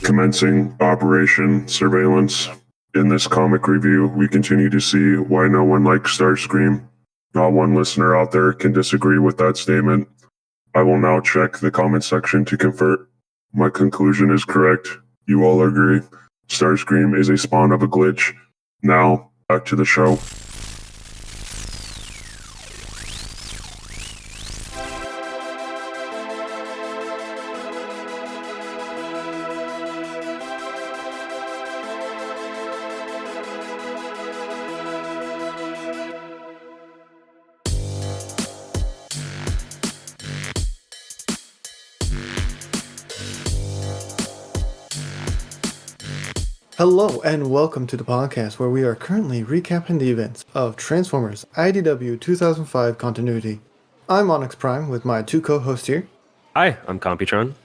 Commencing Operation Surveillance. In this comic review, we continue to see why no one likes Starscream. Not one listener out there can disagree with that statement. I will now check the comment section to confirm my conclusion is correct. You all agree. Starscream is a spawn of a glitch. Now, back to the show. Hello and welcome to the podcast where we are currently recapping the events of Transformers IDW 2005 continuity. I'm Onyx Prime with my two co-hosts here. Hi, I'm Computron.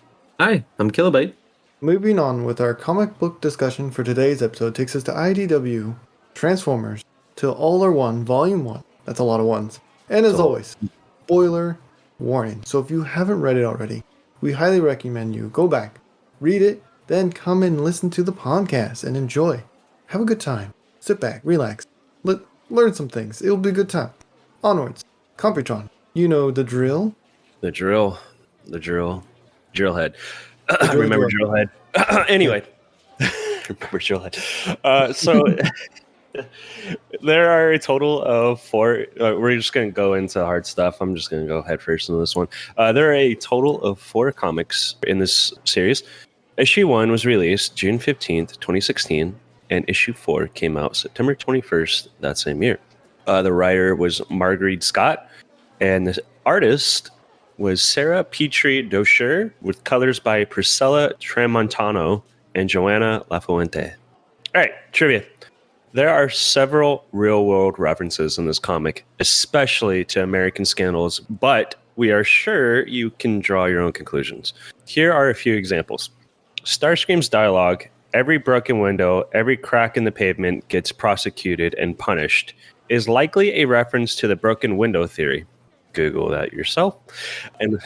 Hi, I'm Kilobyte. Moving on with our comic book discussion for today's episode takes us to IDW Transformers Till All Are One Volume 1. That's a lot of ones. And as always, spoiler warning. So if you haven't read it already, we highly recommend you go back, read it, then come and listen to the podcast and enjoy. Have a good time. Sit back, relax, learn some things. It'll be a good time. Onwards. Computron, you know the drill. The drill head. Remember drill head. Anyway, remember drill head. So there are a total of 4. We're just going to go into hard stuff. I'm just going to go head first into this one. There are a total of 4 comics in this series. Issue 1 was released June 15th, 2016, and Issue 4 came out September 21st that same year. The writer was Marguerite Scott, and the artist was Sarah Petrie Docher, with colors by Priscilla Tramontano and Joanna Lafuente. All right, trivia. There are several real-world references in this comic, especially to American scandals, but we are sure you can draw your own conclusions. Here are a few examples. Starscream's dialogue, every broken window, every crack in the pavement gets prosecuted and punished, is likely a reference to the broken window theory. Google that yourself. And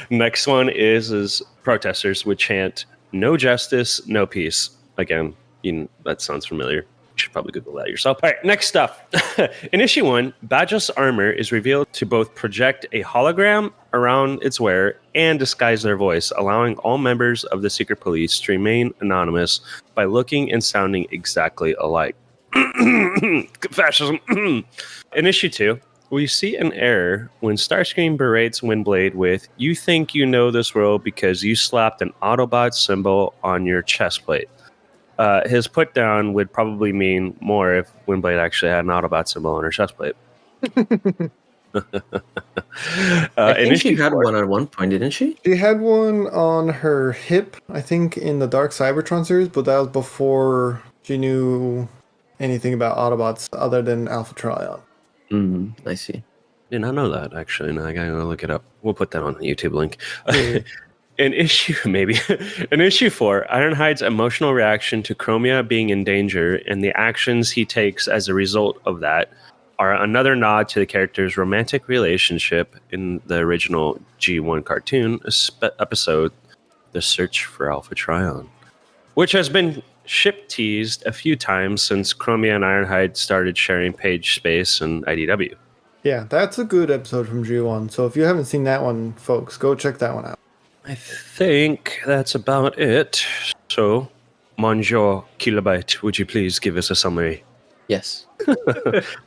next one is protesters would chant, "No justice, no peace." Again, that sounds familiar. You should probably Google that yourself. All right, next stuff. In issue 1, Badge's armor is revealed to both project a hologram around its wearer and disguise their voice, allowing all members of the secret police to remain anonymous by looking and sounding exactly alike. Fascism. In issue 2, we see an error when Starscream berates Windblade with, "You think you know this world because you slapped an Autobot symbol on your chest plate." His put down would probably mean more if Windblade actually had an Autobot symbol on her chest plate. I think she had one at one point, didn't she? She had one on her hip, I think, in the Dark Cybertron series, but that was before she knew anything about Autobots other than Alpha Trion. I see. Did not know that, actually. No, I gotta go look it up. We'll put that on the YouTube link. In issue 4, Ironhide's emotional reaction to Chromia being in danger and the actions he takes as a result of that are another nod to the character's romantic relationship in the original G1 cartoon episode, The Search for Alpha Trion, which has been ship teased a few times since Chromia and Ironhide started sharing page space in IDW. Yeah, that's a good episode from G1, so if you haven't seen that one, folks, go check that one out. I think that's about it. So, Monsieur Kilobyte, would you please give us a summary? Yes.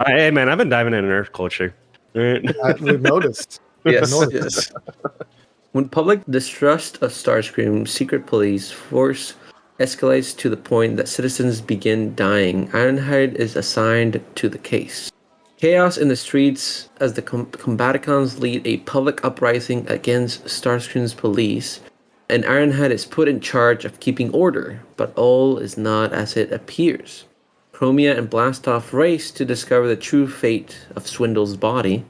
Hey, man, I've been diving into nerd culture. We've noticed. Yes. When public distrust of Starscream's secret police force escalates to the point that citizens begin dying, Ironhide is assigned to the case. Chaos in the streets as the Combaticons lead a public uprising against Starscream's police, and Ironhide is put in charge of keeping order, but all is not as it appears. Chromia and Blastoff race to discover the true fate of Swindle's body,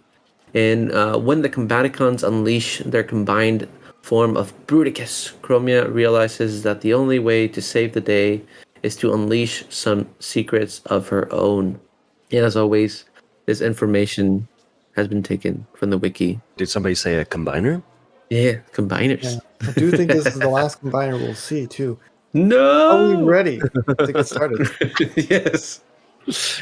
and when the Combaticons unleash their combined form of Bruticus, Chromia realizes that the only way to save the day is to unleash some secrets of her own. And as always, this information has been taken from the wiki. Did somebody say a combiner? Yeah, combiners. Yeah. I do think this is the last combiner we'll see, too. No! Are we ready to get started? Yes.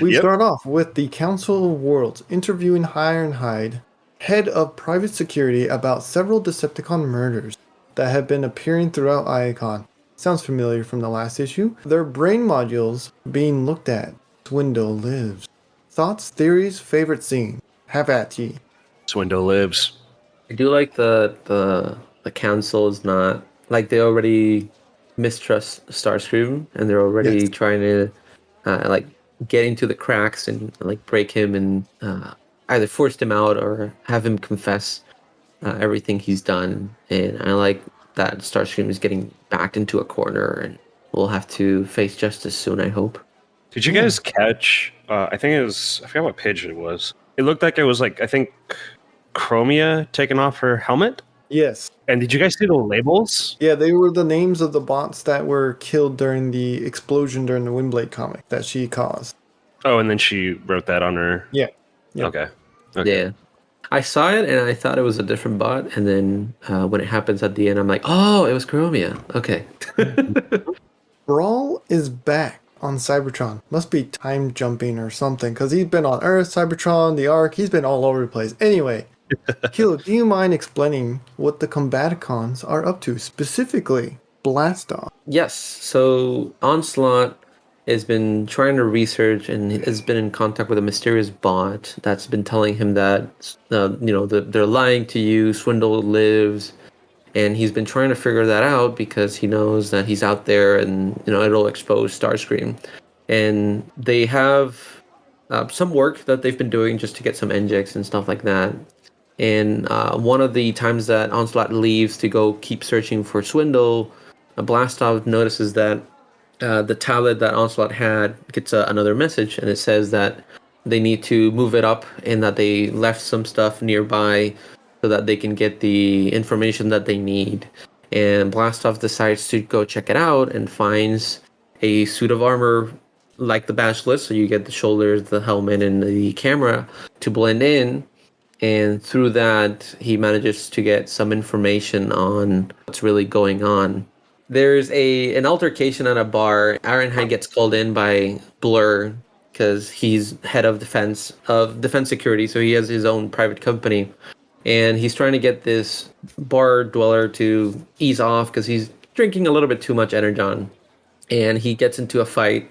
We Yep. start off with the Council of Worlds interviewing Ironhide, head of private security, about several Decepticon murders that have been appearing throughout Iacon. Sounds familiar from the last issue. Their brain modules being looked at. Swindle lives. Thoughts, theories, favorite scene. Have at ye. Swindle lives. I do like the council is not like they already mistrust Starscream and they're already Yes. trying to like get into the cracks and like break him and either force him out or have him confess everything he's done. And I like that Starscream is getting backed into a corner and we'll have to face justice soon, I hope. Did you guys catch? I think it was. I forgot what page it was. It looked like it was like I think Chromia taking off her helmet. Yes. And did you guys see the labels? Yeah, they were the names of the bots that were killed during the explosion during the Windblade comic that she caused. Oh, and then she wrote that on her. Yeah. Yeah. Okay. Yeah. I saw it and I thought it was a different bot, and then when it happens at the end, I'm like, oh, it was Chromia. Okay. Brawl is back on Cybertron. Must be time jumping or something, because he's been on Earth, Cybertron, the Ark. He's been all over the place. Anyway, Kilo, do you mind explaining what the Combaticons are up to, specifically Blastoff? Yes. So Onslaught has been trying to research and has been in contact with a mysterious bot that's been telling him that they're lying to you. Swindle lives, and he's been trying to figure that out because he knows that he's out there, and it'll expose Starscream. And they have some work that they've been doing just to get some NGEX and stuff like that. And one of the times that Onslaught leaves to go keep searching for Swindle, Blastoff notices that the tablet that Onslaught had gets another message, and it says that they need to move it up and that they left some stuff nearby so that they can get the information that they need. And Blastoff decides to go check it out and finds a suit of armor like the Basilisk, so you get the shoulders, the helmet, and the camera to blend in. And through that, he manages to get some information on what's really going on. There's an altercation at a bar. Ironhide gets called in by Blur because he's head of defense security, so he has his own private company. And he's trying to get this bar dweller to ease off because he's drinking a little bit too much Energon. And he gets into a fight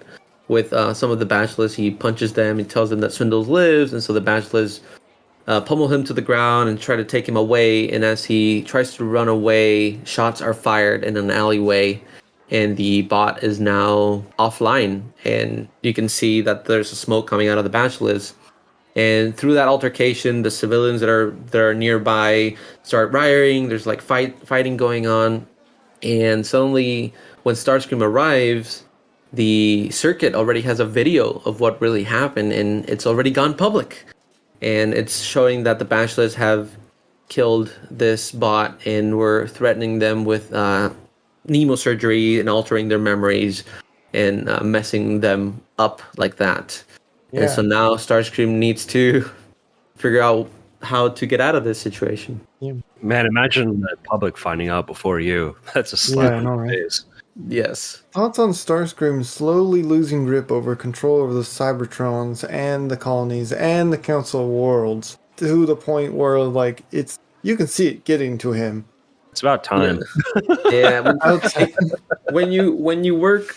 with some of the Basilisks. He punches them. He tells them that Swindle lives, and so the Basilisks pummel him to the ground and try to take him away. And as he tries to run away, shots are fired in an alleyway, and the bot is now offline. And you can see that there's a smoke coming out of the Basilisk. And through that altercation, the civilians that are nearby start rioting. There's like fighting going on, and suddenly, when Starscream arrives, the circuit already has a video of what really happened, and it's already gone public. And it's showing that the Basilisks have killed this bot and were threatening them with Nemo surgery and altering their memories and messing them up like that. Yeah. And so now Starscream needs to figure out how to get out of this situation. Man, imagine the public finding out before you. That's a slap in the face. Yes. Thoughts on Starscream slowly losing grip over control over the Cybertrons and the colonies and the Council of Worlds to the point where you can see it getting to him. It's about time. Yeah. when you work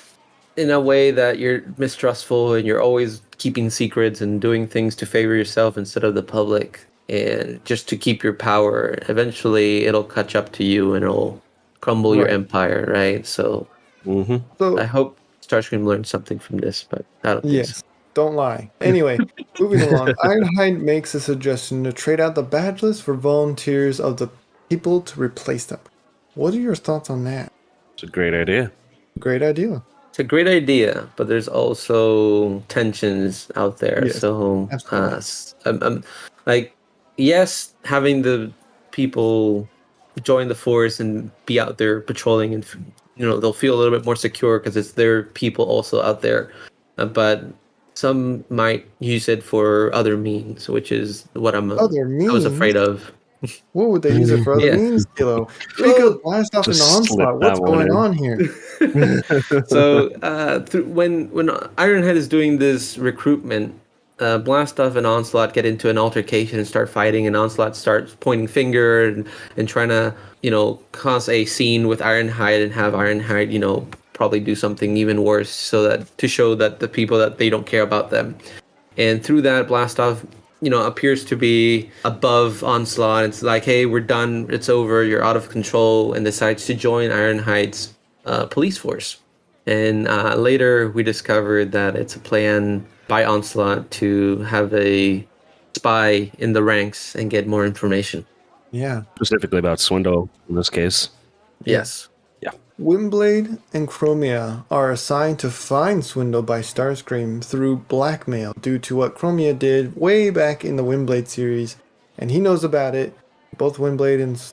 in a way that you're mistrustful and you're always keeping secrets and doing things to favor yourself instead of the public and just to keep your power, eventually it'll catch up to you and it'll crumble your empire, right? So I hope Starscream learned something from this, but I don't think so. Don't lie. Anyway, moving along, Ironhide makes a suggestion to trade out the badge list for volunteers of the people to replace them. What are your thoughts on that? It's a great idea. Great idea. It's a great idea, but there's also tensions out there. Yes, so yes, having the people join the force and be out there patrolling, and they'll feel a little bit more secure because it's their people also out there. But some might use it for other means, which is what I was afraid of. What would they use it for other Yeah. means, Kilo? Because Blast Off and Just slip Onslaught, that what's one going in. on here? So when Ironhead is doing this recruitment, Blastoff and Onslaught get into an altercation and start fighting, and Onslaught starts pointing finger and trying to cause a scene with Ironhide and have Ironhide probably do something even worse so that to show that the people that they don't care about them. And through that, Blastoff appears to be above Onslaught. It's like, hey, we're done. It's over. You're out of control, and decides to join Ironhide's police force. And later, we discovered that it's a plan by Onslaught to have a spy in the ranks and get more information. Yeah. Specifically about Swindle in this case. Yes. Windblade and Chromia are assigned to find Swindle by Starscream through blackmail due to what Chromia did way back in the Windblade series, and he knows about it. Both Windblade and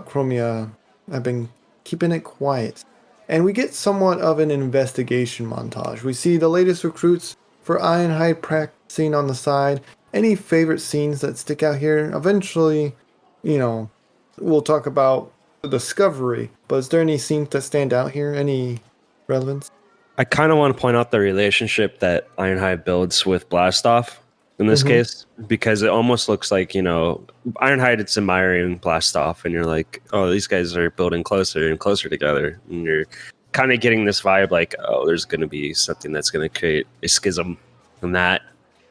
Chromia have been keeping it quiet. And we get somewhat of an investigation montage. We see the latest recruits for Ironhide practicing on the side. Any favorite scenes that stick out here? Eventually, we'll talk about the discovery, but is there any scenes that stand out here? Any relevance? I kind of want to point out the relationship that Ironhide builds with Blastoff in this case, because it almost looks like, Ironhide is admiring Blastoff, and you're like, oh, these guys are building closer and closer together. And you're kind of getting this vibe like, oh, there's going to be something that's going to create a schism in that.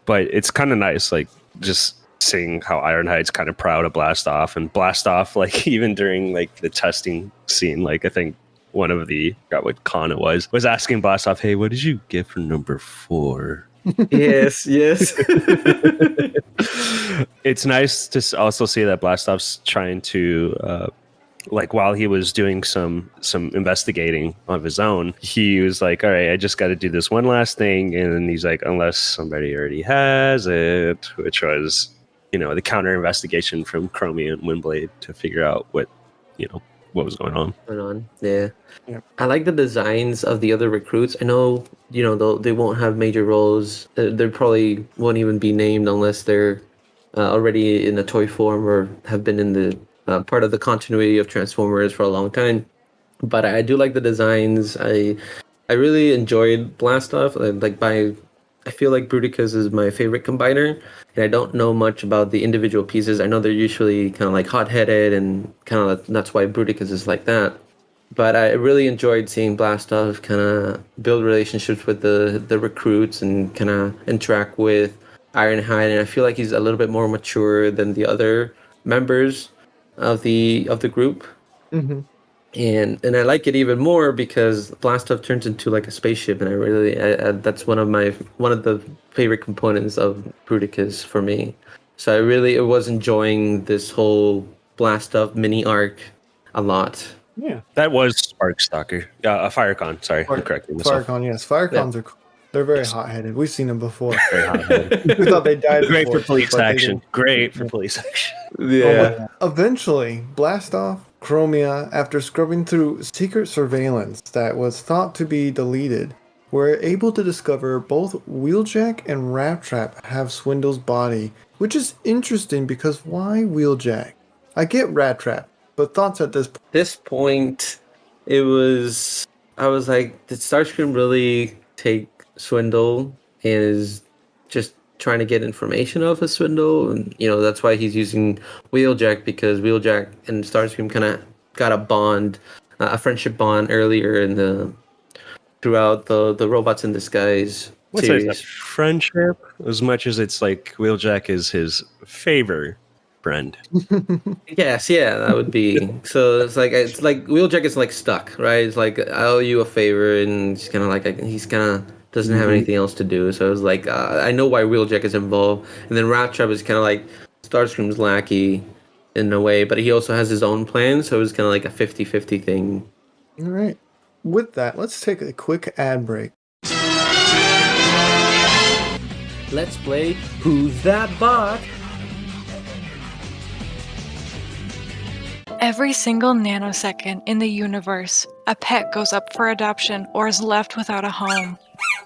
But it's kind of nice, like, just seeing how Ironhide's kind of proud of Blastoff, and Blastoff, like, even during like the testing scene, like I think one of the, I forgot what con it was asking Blastoff, hey, what did you get for number 4? Yes. It's nice to also see that Blastoff's trying to like, while he was doing some investigating of his own, he was like, all right, I just got to do this one last thing. And then he's like, unless somebody already has it, which was the counter investigation from Chromie and Windblade to figure out what was going on. Yeah. I like the designs of the other recruits. I know, they won't have major roles. They probably won't even be named unless they're already in a toy form or have been in the part of the continuity of Transformers for a long time. But I do like the designs. I really enjoyed Blastoff. I feel like Bruticus is my favorite combiner, and I don't know much about the individual pieces. I know they're usually kind of like hot-headed, and kind of that's why Bruticus is like that. But I really enjoyed seeing Blastoff kind of build relationships with the recruits and kind of interact with Ironhide, and I feel like he's a little bit more mature than the other members of the group. Mm-hmm. And I like it even more because Blastoff turns into like a spaceship, and I that's one of the favorite components of Bruticus for me. So I was enjoying this whole Blastoff mini arc a lot. Yeah. That was Sparkstalker. A Firecon. Sorry, I'm correcting myself. Firecon, yes. Firecons are cool. They're very hot-headed. We've seen them before. Very hot-headed. We thought they died Great before, for police but they action. didn't. Great for police action. Yeah. Eventually, Blastoff, Chromia, after scrubbing through secret surveillance that was thought to be deleted, were able to discover both Wheeljack and Rattrap have Swindle's body, which is interesting because why Wheeljack? I get Rattrap, but thoughts at This point, I was like, did Starscream really take Swindle and is just trying to get information off of Swindle? And that's why he's using Wheeljack, because Wheeljack and Starscream kind of got a bond, a friendship bond earlier throughout the Robots in Disguise series. It's a friendship as much as it's like Wheeljack is his favor friend. Yes, yeah, that would be. So it's like Wheeljack is like stuck, right? It's like, I owe you a favor, and he's kind of doesn't have anything else to do. So it's like, I know why Wheeljack is involved, and then Rattrap is kind of like Starscream's lackey in a way, but he also has his own plan. So it's kind of like a 50-50 thing. All right. With that, let's take a quick ad break. Let's play Who's That Bot? Every single nanosecond in the universe, a pet goes up for adoption or is left without a home.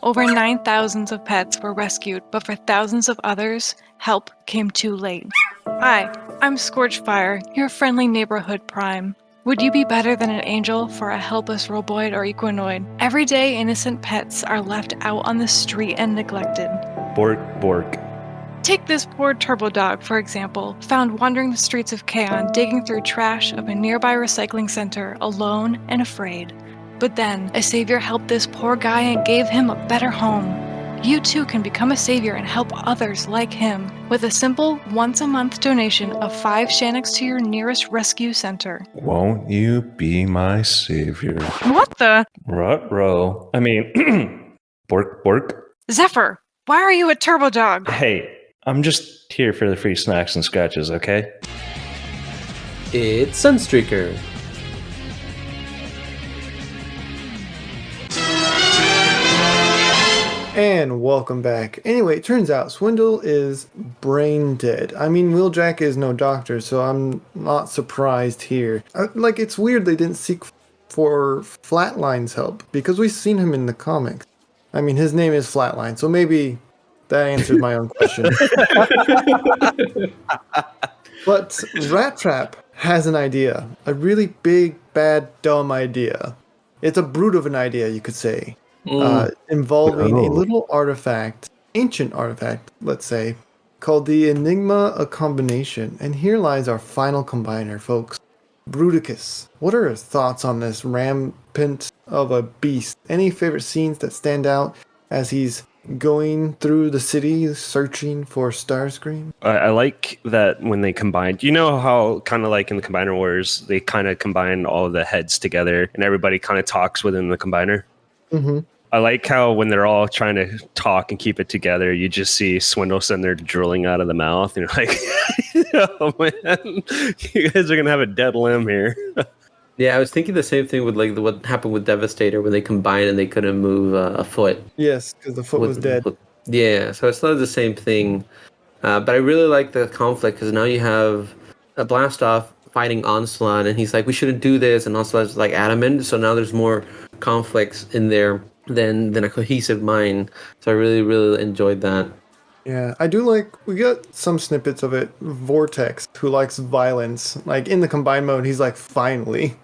Over 9,000 of pets were rescued, but for thousands of others, help came too late. Hi, I'm Scorchfire, your friendly neighborhood prime. Would you be better than an angel for a helpless roboid or equinoid? Every day, innocent pets are left out on the street and neglected. Bork, bork. Take this poor turbo dog, for example, found wandering the streets of Kaon, digging through trash of a nearby recycling center, alone and afraid. But then, a savior helped this poor guy and gave him a better home. You too can become a savior and help others like him with a simple once-a-month donation of 5 Shannocks to your nearest rescue center. Won't you be my savior? What the? Ruh-roh. I mean, bork, bork. Zephyr, why are you a turbo dog? Hey, I'm just here for the free snacks and scratches, okay? It's Sunstreaker. And welcome back. Anyway, it turns out Swindle is brain dead. I mean, Wheeljack is no doctor, so I'm not surprised here. It's weird they didn't seek for Flatline's help, because we've seen him in the comics. I mean, his name is Flatline, so maybe that answers my own question. But Rat Trap has an idea. A really big, bad, dumb idea. It's a brute of an idea, you could say. Involving a little artifact, ancient artifact, let's say, called the Enigma a Combination. And here lies our final combiner, folks. Bruticus. What are your thoughts on this rampant of a beast? Any favorite scenes that stand out as he's going through the city searching for Starscream? I like that when they combined, you know how kind of like in the Combiner Wars, they kind of combine all of the heads together and everybody kind of talks within the combiner. Mm-hmm. I like how when they're all trying to talk and keep it together, you just see Swindle sitting there drilling out of the mouth. And you're like, oh man, you guys are going to have a dead limb here. Yeah, I was thinking the same thing with like what happened with Devastator when they combined and they couldn't move a foot. Yes, because the foot was dead. Yeah, so it's not the same thing. But I really like the conflict because now you have a Blastoff fighting Onslaught, and he's like, we shouldn't do this, and Onslaught's like adamant. So now there's more conflicts in there than a cohesive mind. So I really, really enjoyed that. Yeah, I do like, we got some snippets of it. Vortex, who likes violence. Like, in the combined mode, he's like, finally.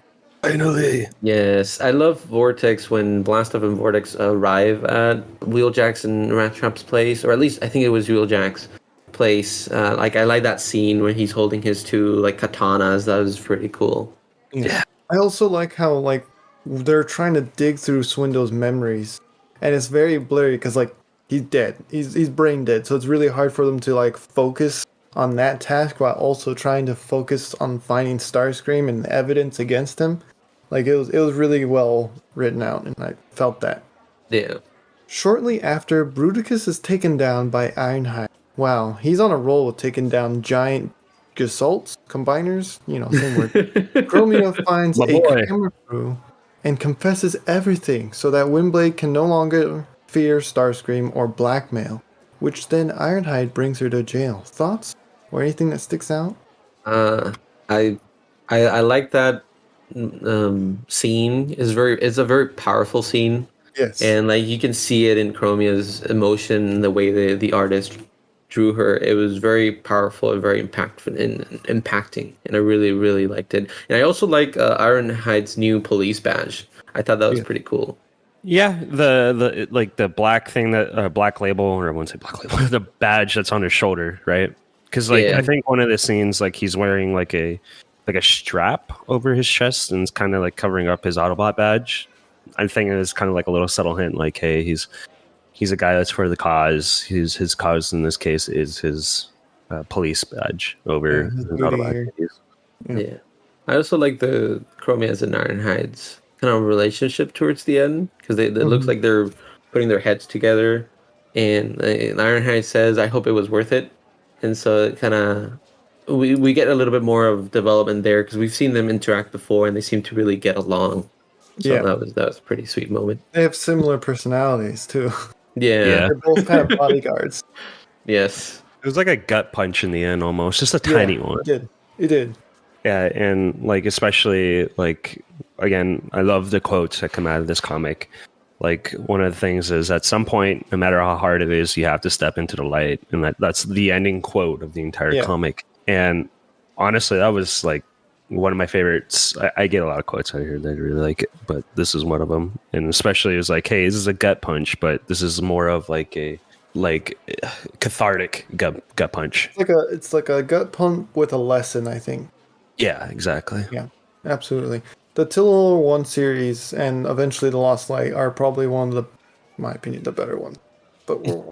Finally. Yes, I love Vortex when Blastoff and Vortex arrive at Wheeljack's and Rat Trap's place, or at least I think it was Wheeljack's place. I like that scene where he's holding his two like katanas. That was pretty cool. Yeah. I also like how like they're trying to dig through Swindle's memories, and it's very blurry because like he's dead. He's brain dead, so it's really hard for them to like focus on that task while also trying to focus on finding Starscream and the evidence against him. Like it was really well written out, and I felt that. Yeah. Shortly after, Bruticus is taken down by Ironhide. Wow, he's on a roll with taking down giant Gesalts, combiners, same word. Chromia finds camera crew and confesses everything so that Windblade can no longer fear Starscream or blackmail, which then Ironhide brings her to jail. Thoughts? Or anything that sticks out? I like that scene. It's a very powerful scene. Yes. And like you can see it in Chromia's emotion, the way the artist drew her. It was very powerful and very impactful and impacting. And I really, really liked it. And I also like Ironhide's new police badge. I thought that was pretty cool. Yeah, the black thing that black label, or I wouldn't say black label, the badge that's on his shoulder, right? Because I think one of the scenes like he's wearing like a strap over his chest and it's kind of like covering up his Autobot badge. I think it's kind of like a little subtle hint, like, hey, he's a guy that's for the cause. His cause in this case is his police badge over his Autobot. Yeah, I also like the Chromia's and Ironhide's kind of relationship towards the end because it looks like they're putting their heads together, and Ironhide says, "I hope it was worth it," and so it kind of we get a little bit more of development there because we've seen them interact before and they seem to really get along. So that was a pretty sweet moment. They have similar personalities too. Yeah. They're both kind of bodyguards. Yes. It was like a gut punch in the end almost, just a tiny one. It did. Yeah, and like especially like again, I love the quotes that come out of this comic. Like one of the things is at some point, no matter how hard it is, you have to step into the light, and that's the ending quote of the entire comic. And honestly, that was like one of my favorites. I get a lot of quotes out here that I really like it, but this is one of them. And especially it was like, hey, this is a gut punch, but this is more of like a cathartic gut punch. It's like a gut pump with a lesson, I think. Yeah, exactly. Yeah, absolutely. The Till All Are One series and eventually The Lost Light are probably one of the, in my opinion, the better ones. But we're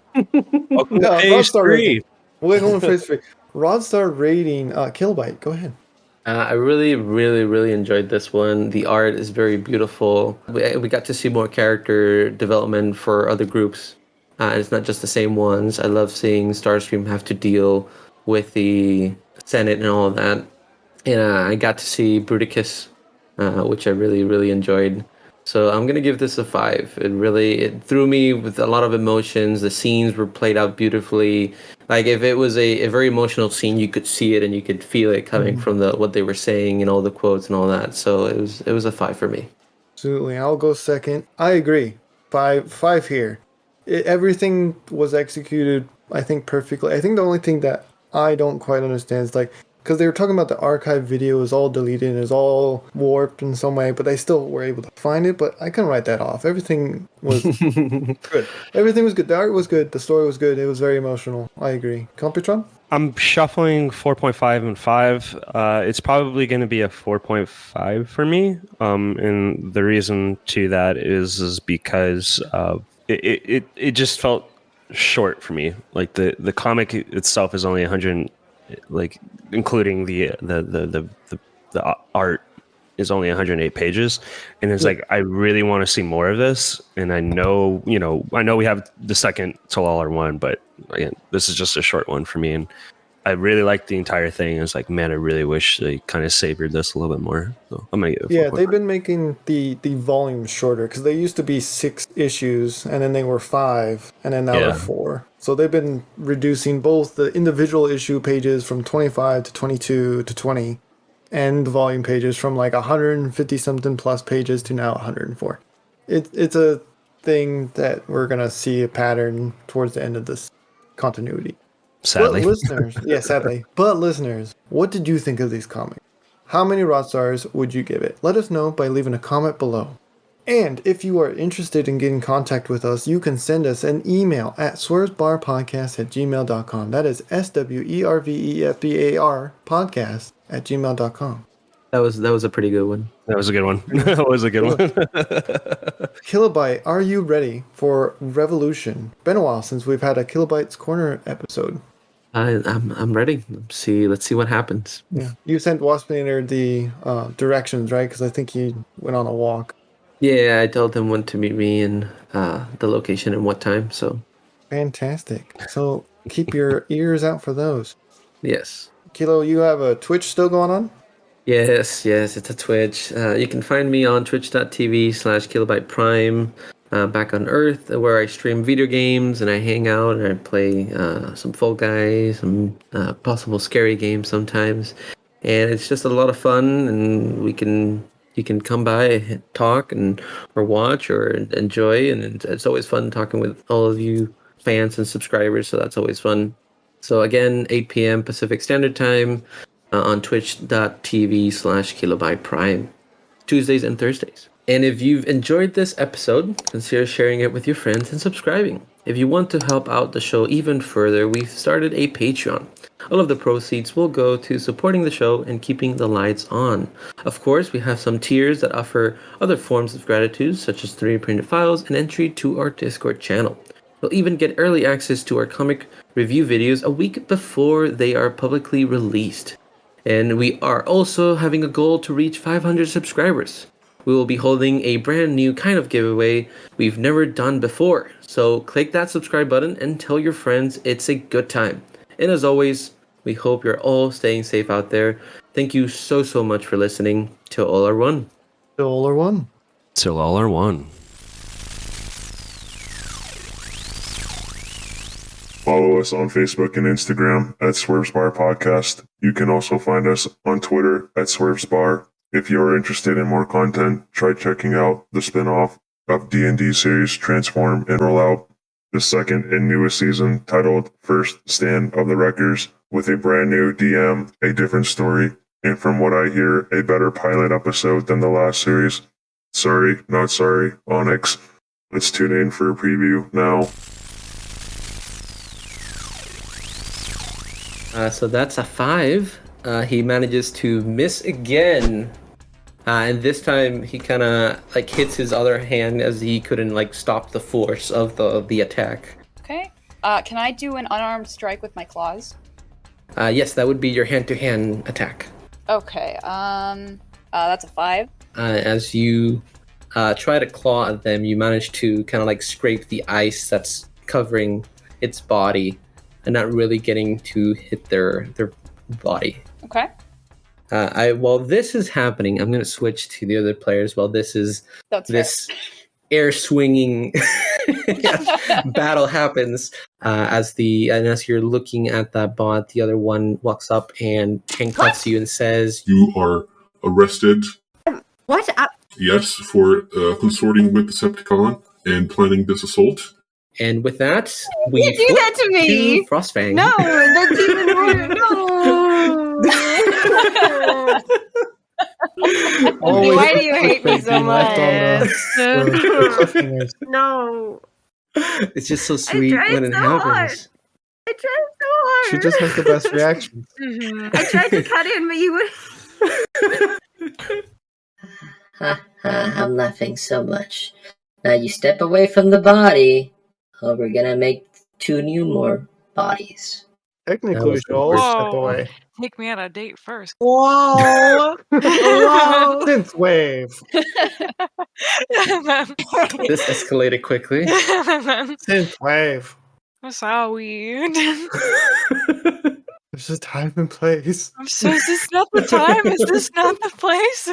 no, Phase Rodstar 3. rating. We're going phase 3. Rodstar rating, Kilobyte. Go ahead. I really, really, really enjoyed this one. The art is very beautiful. We got to see more character development for other groups. It's not just the same ones. I love seeing Starscream have to deal with the Senate and all of that. And I got to see Bruticus, which I really, really enjoyed. So I'm gonna give this a 5. It threw me with a lot of emotions. The scenes were played out beautifully. Like if it was a very emotional scene, you could see it and you could feel it coming from what they were saying and all the quotes and all that. So it was a 5 for me. Absolutely. I'll go second. I agree. Five here. Everything was executed, I think, perfectly. I think the only thing that I don't quite understand is like, because they were talking about the archive video is all deleted and is all warped in some way, but they still were able to find it. But I can write that off. Everything was good. Everything was good. The art was good. The story was good. It was very emotional. I agree. Computron? I'm shuffling 4.5 and 5. It's probably going to be a 4.5 for me. And the reason to that is because it just felt short for me. Like the comic itself is only 100, like including the art is only 108 pages, and it's like I really want to see more of this. And I know we have the second Till All Are One, but again, this is just a short one for me, and I really liked the entire thing. It's like, man, I really wish they kind of savored this a little bit more. So I'm gonna give it a 4.5. They've been making the volume shorter because they used to be 6 issues and then they were 5 and then now they're 4. So they've been reducing both the individual issue pages from 25 to 22 to 20 and the volume pages from like 150 something plus pages to now 104. It's a thing that we're gonna see a pattern towards the end of this continuity. Sadly. But listeners, sadly. But listeners, what did you think of these comics? How many Rodstars would you give it? Let us know by leaving a comment below. And if you are interested in getting in contact with us, you can send us an email at swervesbarpodcast@gmail.com. That is SWERVEFBAR podcast@gmail.com. That was a pretty good one. That was a good one. That was a good one. Kilobyte, are you ready for Revolution? Been a while since we've had a Kilobyte's Corner episode. I'm ready. Let's see what happens. Yeah, you sent Waspinator the directions, right? Because I think he went on a walk. Yeah, I told him when to meet me and the location and what time. So Fantastic. So keep your ears out for those. yes. Kilo, you have a Twitch still going on? Yes, it's a Twitch. You can find me on twitch.tv/Kilobyte Prime, back on Earth, where I stream video games and I hang out and I play some Fall Guys, some possible scary games sometimes. And it's just a lot of fun, and you can come by, talk, or watch or enjoy, and it's always fun talking with all of you fans and subscribers, so that's always fun. So again, 8 p.m. Pacific Standard Time, on twitch.tv/Kilobyte Prime, Tuesdays and Thursdays. And if you've enjoyed this episode, consider sharing it with your friends and subscribing. If you want to help out the show even further, we've started a Patreon. All of the proceeds will go to supporting the show and keeping the lights on. Of course, we have some tiers that offer other forms of gratitude, such as 3D printed files and entry to our Discord channel. You'll even get early access to our comic review videos a week before they are publicly released. And we are also having a goal to reach 500 subscribers. We will be holding a brand new kind of giveaway we've never done before. So click that subscribe button and tell your friends it's a good time. And as always, we hope you're all staying safe out there. Thank you so much for listening. Till All Are One. Till All Are One. Till All Are One. Follow us on Facebook and Instagram at Swerve's Bar Podcast. You can also find us on Twitter at Swerve's Bar. If you are interested in more content, try checking out the spin-off of D&D series Transform and Roll Out, the second and newest season titled First Stand of the Wreckers, with a brand new DM, a different story, and from what I hear, a better pilot episode than the last series. Sorry, not sorry, Onyx. Let's tune in for a preview now. So that's a 5. He manages to miss again. And this time he kind of like hits his other hand as he couldn't like stop the force of the attack. Okay. Can I do an unarmed strike with my claws? Yes, that would be your hand-to-hand attack. Okay. That's a 5. As you try to claw at them, you manage to kind of like scrape the ice that's covering its body and not really getting to hit their body. Okay. While this is happening, I'm going to switch to the other players. While this is this air swinging battle happens, as you're looking at that bot, the other one walks up and handcuffs you and says, You are arrested. What? Yes, for consorting with Decepticon and planning this assault. and with that, we You do that to me! Frostfang. No, that's even worse. No. Always Why do you hate me so being left on much? the cliffhangers. No. It's just so sweet tried when it so happens. hard. I tried so hard. She just has the best reactions. I tried to cut in, but you would. Ha ha, I'm laughing so much. Now you step away from the body, or we're gonna make 2 more bodies. Technically, we should all step Whoa. away. Take me on a date first. Whoa. Whoa. Synth wave. This escalated quickly. Synth wave. That's so weird. There's a time and place. I'm so, is this not the time? Is this not the place?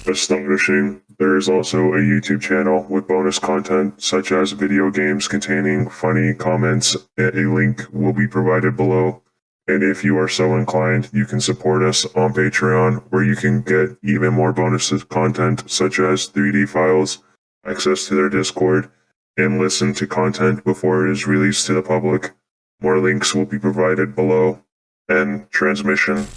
Astonishing. There is also a YouTube channel with bonus content such as video games containing funny comments. A link will be provided below. And if you are so inclined, you can support us on Patreon, where you can get even more bonus content such as 3D files, access to their Discord, and listen to content before it is released to the public. More links will be provided below. End transmission.